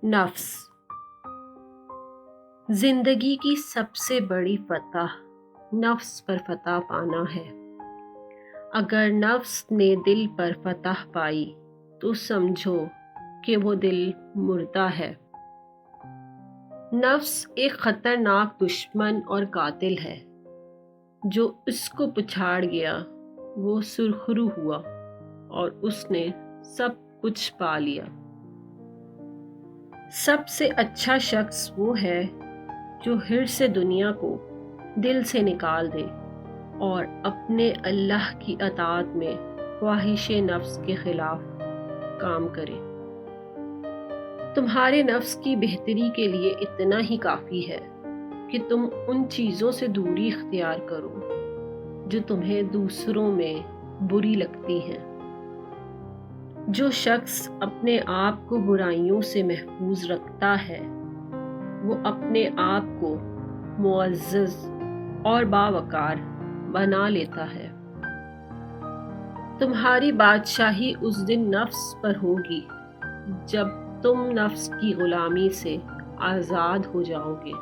نفس زندگی کی سب سے بڑی فتح نفس پر فتح پانا ہے۔ اگر نفس نے دل پر فتح پائی تو سمجھو کہ وہ دل مردہ ہے۔ نفس ایک خطرناک دشمن اور قاتل ہے۔ جو اس کو پچھاڑ گیا وہ سرخرو ہوا اور اس نے سب کچھ پا لیا۔ سب سے اچھا شخص وہ ہے جو حرص دنیا کو دل سے نکال دے اور اپنے اللہ کی اطاعت میں خواہش نفس کے خلاف کام کرے۔ تمہارے نفس کی بہتری کے لیے اتنا ہی کافی ہے کہ تم ان چیزوں سے دوری اختیار کرو جو تمہیں دوسروں میں بری لگتی ہیں۔ جو شخص اپنے آپ کو برائیوں سے محفوظ رکھتا ہے وہ اپنے آپ کو معزز اور باوقار بنا لیتا ہے۔ تمہاری بادشاہی اس دن نفس پر ہوگی جب تم نفس کی غلامی سے آزاد ہو جاؤ گے۔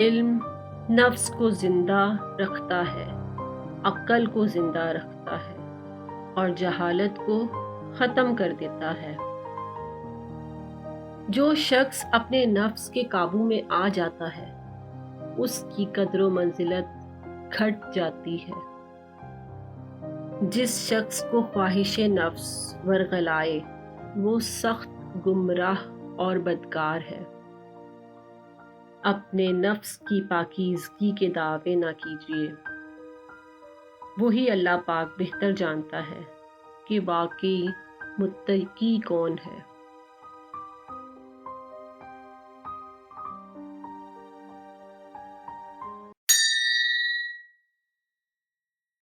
علم نفس کو زندہ رکھتا ہے، عقل کو زندہ رکھتا ہے اور جہالت کو ختم کر دیتا ہے۔ جو شخص اپنے نفس کے قابو میں آ جاتا ہے اس کی قدر و منزلت گھٹ جاتی ہے۔ جس شخص کو خواہش نفس ورغلائے وہ سخت گمراہ اور بدکار ہے۔ اپنے نفس کی پاکیزگی کے دعوے نہ کیجیے۔ وہی اللہ پاک بہتر جانتا ہے کہ واقعی متقی کون ہے۔